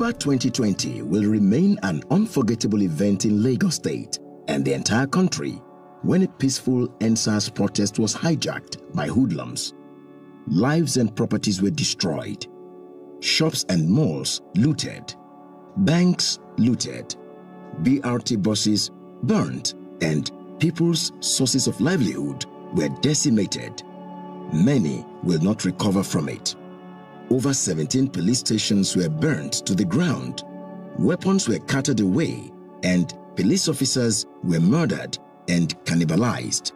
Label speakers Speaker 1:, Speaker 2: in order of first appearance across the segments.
Speaker 1: October 2020 will remain an unforgettable event in Lagos State and the entire country when a peaceful EndSARS protest was hijacked by hoodlums. Lives and properties were destroyed. Shops and malls looted. Banks looted. BRT buses burnt, and people's sources of livelihood were decimated. Many will not recover from it. Over 17 police stations were burnt to the ground. Weapons were carted away, and police officers were murdered and cannibalized.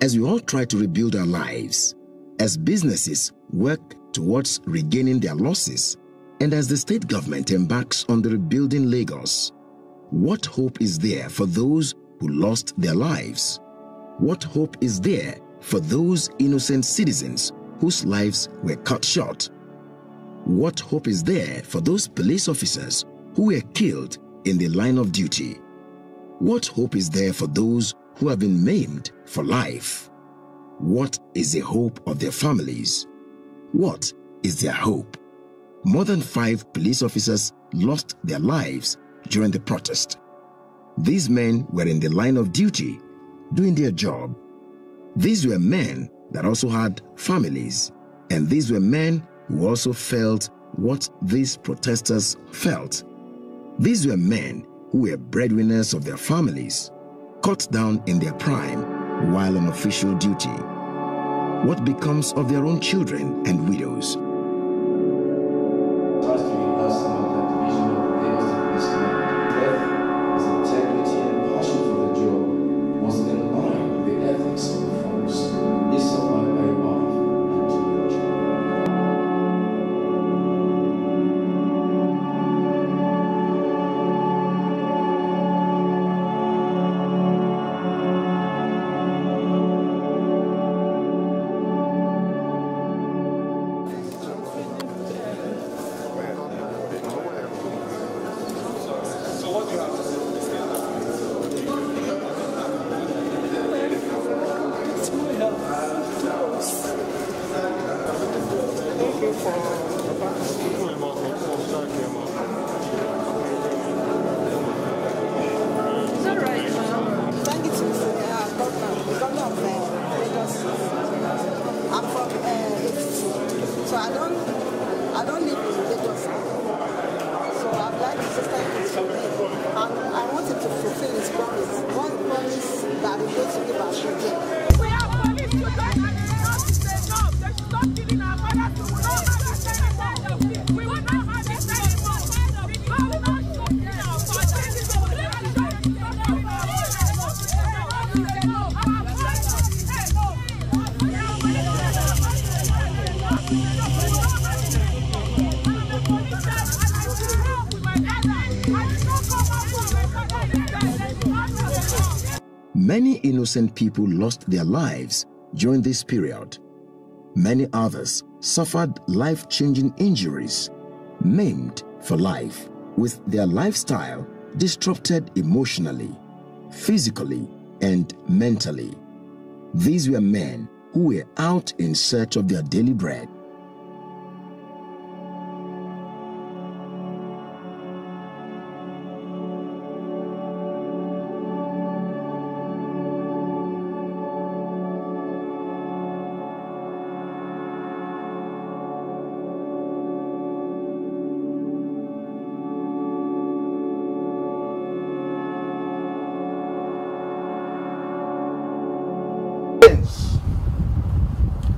Speaker 1: As we all try to rebuild our lives, as businesses work towards regaining their losses, and as the state government embarks on the rebuilding Lagos, what hope is there for those who lost their lives? What hope is there for those innocent citizens whose lives were cut short? What hope is there for those police officers who were killed in the line of duty? What hope is there for those who have been maimed for life? What is the hope of their families? What is their hope? More than 5 police officers lost their lives during the protest. These men were in the line of duty, doing their job. These were men that also had families, and these were men who also felt what these protesters felt. These were men who were breadwinners of their families, cut down in their prime while on official duty. What becomes of their own children and widows? Many innocent people lost their lives during this period. Many others suffered life-changing injuries, maimed for life, with their lifestyle disrupted emotionally, physically, and mentally. These were men who were out in search of their daily bread.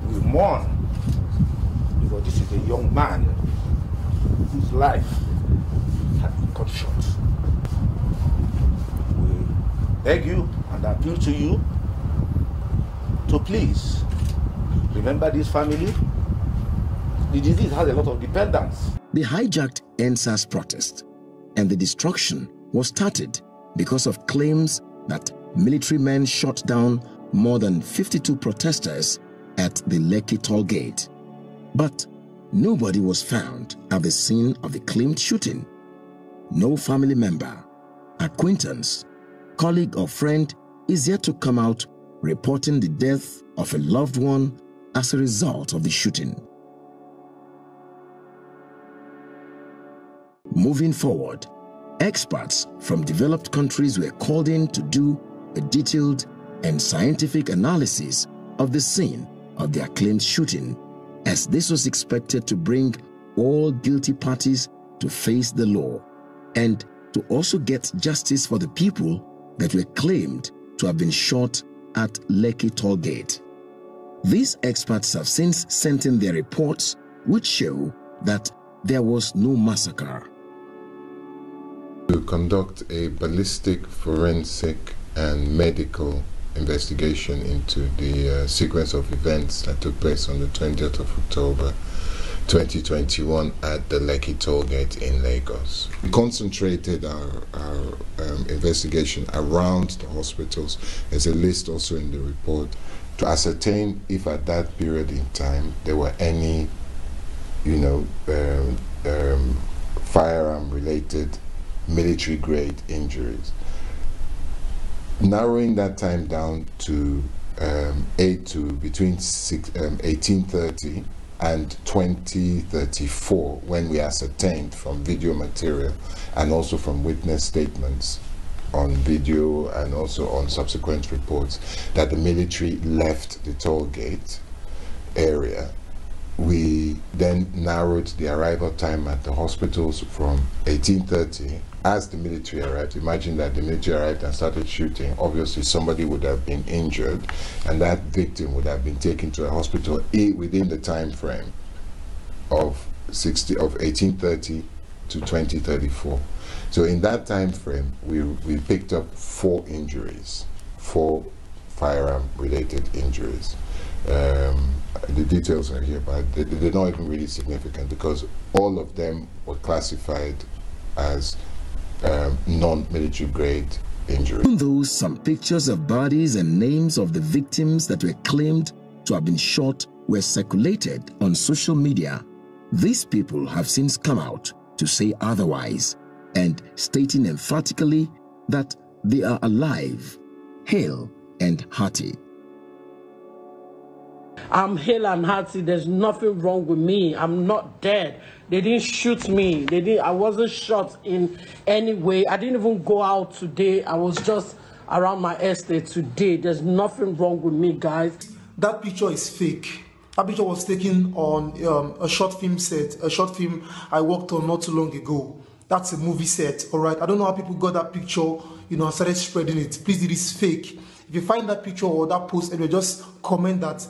Speaker 2: We mourn because this is a young man whose life had been cut short. We beg you and appeal to you to please remember this family. The disease has a lot of dependents.
Speaker 1: The hijacked EndSARS protest and the destruction was started because of claims that military men shot down more than 52 protesters at the Lekki toll gate. But nobody was found at the scene of the claimed shooting. No family member, acquaintance, colleague or friend is yet to come out reporting the death of a loved one as a result of the shooting. Moving forward, experts from developed countries were called in to do a detailed and scientific analysis of the scene of the acclaimed shooting, as this was expected to bring all guilty parties to face the law and to also get justice for the people that were claimed to have been shot at Lekki Toll Gate. These experts have since sent in their reports which show that there was no massacre.
Speaker 3: To conduct a ballistic, forensic and medical investigation into the sequence of events that took place on the 20th of October 2021 at the Lekki Toll Gate in Lagos. We concentrated our investigation around the hospitals. There's a list also in the report to ascertain if at that period in time there were any, firearm-related military-grade injuries. Narrowing that time down to between 1830 and 2034, when we ascertained from video material and also from witness statements on video and also on subsequent reports that the military left the toll gate area. We then narrowed the arrival time at the hospitals from 1830. As the military arrived, imagine that the military arrived and started shooting. Obviously somebody would have been injured and that victim would have been taken to a hospital within the time frame of 1830 to 2034. So in that time frame, we picked up 4 injuries, 4 firearm related injuries. The details are here, but they're not even really significant because all of them were classified as non-military grade injuries.
Speaker 1: Even though some pictures of bodies and names of the victims that were claimed to have been shot were circulated on social media, these people have since come out to say otherwise and stating emphatically that they are alive, hale and hearty.
Speaker 4: I'm hale and hearty. There's nothing wrong with me. I'm not dead. They didn't shoot me. I wasn't shot in any way. I didn't even go out today. I was just around my estate today. There's nothing wrong with me, guys.
Speaker 5: That picture is fake. That picture was taken on a short film set, a short film I worked on not too long ago. That's a movie set, all right? I don't know how people got that picture, and started spreading it. Please, it is fake. If you find that picture or that post, and you just comment that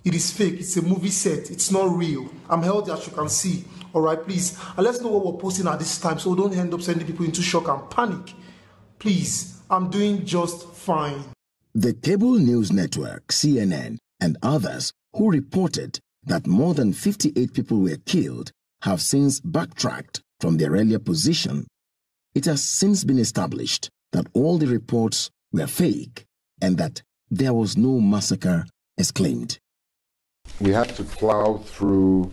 Speaker 5: it is fake, it's a movie set, it's not real. I'm healthy, as you can see, all right? Please, and let's know what we're posting at this time so we don't end up sending people into shock and panic. Please, I'm doing just fine.
Speaker 1: The cable news network, CNN, and others who reported that more than 58 people were killed have since backtracked from their earlier position. It has since been established that all the reports were fake and that there was no massacre as claimed.
Speaker 3: We had to plow through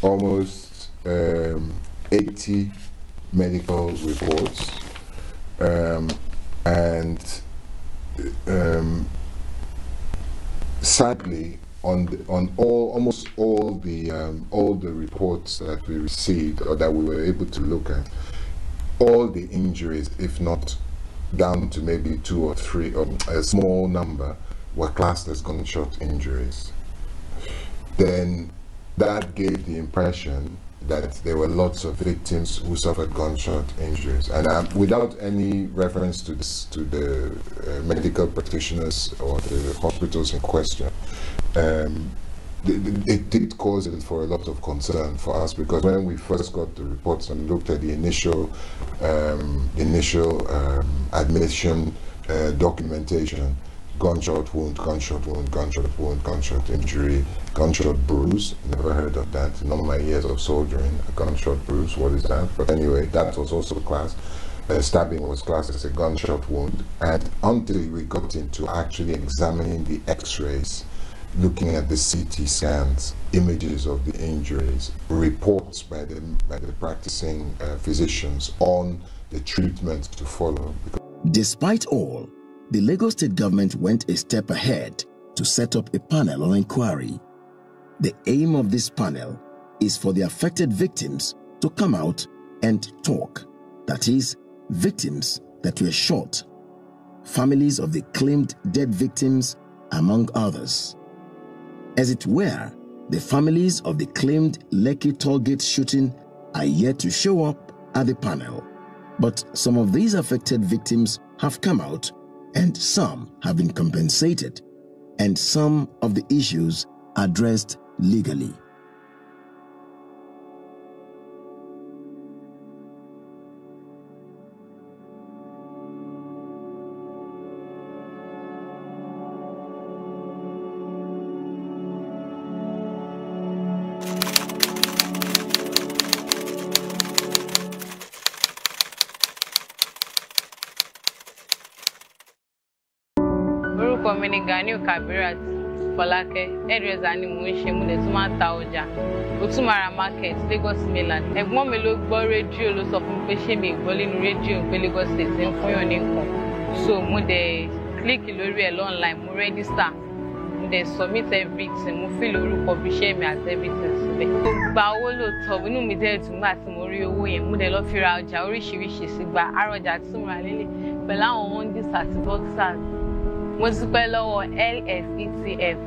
Speaker 3: almost 80 medical reports and sadly, on almost all the reports that we received or that we were able to look at, all the injuries, if not down to maybe 2 or 3, or a small number, were classed as gunshot injuries. Then that gave the impression that there were lots of victims who suffered gunshot injuries, and without any reference to the medical practitioners or the hospitals in question, it did cause it for a lot of concern for us, because when we first got the reports and looked at the initial admission documentation, gunshot wound, gunshot wound, gunshot wound, gunshot injury, gunshot bruise. Never heard of that in all my years of soldiering. A gunshot bruise, what is that? But anyway, that was also classed. Stabbing was classed as a gunshot wound. And until we got into actually examining the x-rays, looking at the CT scans, images of the injuries, reports by the practicing physicians on the treatment to follow.
Speaker 1: Despite all, the Lagos State government went a step ahead to set up a panel on inquiry. The aim of this panel is for the affected victims to come out and talk, that is, victims that were shot, families of the claimed dead victims, among others. As it were, the families of the claimed Lekki Tollgate shooting are yet to show up at the panel. But some of these affected victims have come out, and some have been compensated, and some of the issues addressed legally.
Speaker 6: Orúkọ mi ni Ganiu Kabirat Fọlákẹ́, hairdresser ni mò ń ṣe, mo dẹ̀ tún máa ń ta ọjà Otumara Market, Lagos Mainland. Ẹ̀gbọ́n mi ló gbọ́ rédíò ló sọ fún mi pé ṣé mi gbọ́ nínú rédíò pé Lagos State ń fún yàn ní nǹkan. So mo dẹ̀ click lórí ẹ̀ online, mo register, mo dẹ̀ submit everything, mo fill orúkọ bí iṣẹ́ mi àti everything síbẹ̀. Mo gba owó lóòótọ́, inú mi dẹ̀ dùn nígbà tí mo rí owó yẹn, mo dẹ̀ lọ fi ra ọjà oríṣiríṣi sígbà, àrọ̀jà tí mo rà lélẹ̀ pẹ̀lú àwọn Mondays àti boxers. Mo dúpẹ́ lọ́wọ́ LSETF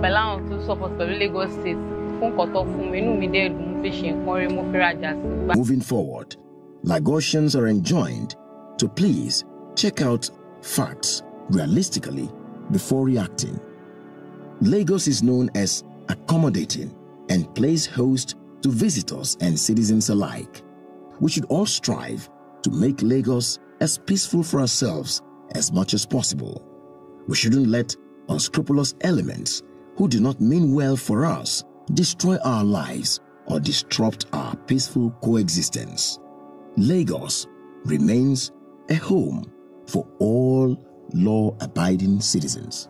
Speaker 6: pẹ̀lú àwọn tó support pẹ̀lú Lagos State fún nǹkan tó fún mi, inú mi dẹ̀ dùn, mo fi ṣe nǹkan rí, mo fi rajà sígbà.
Speaker 1: Moving forward, Lagosians are enjoined to please check out facts realistically before reacting. Lagos is known as accommodating and plays host to visitors and citizens alike. We should all strive to make Lagos as peaceful for ourselves as much as possible. We shouldn't let unscrupulous elements who do not mean well for us destroy our lives or disrupt our peaceful coexistence. Lagos remains a home for all law-abiding citizens.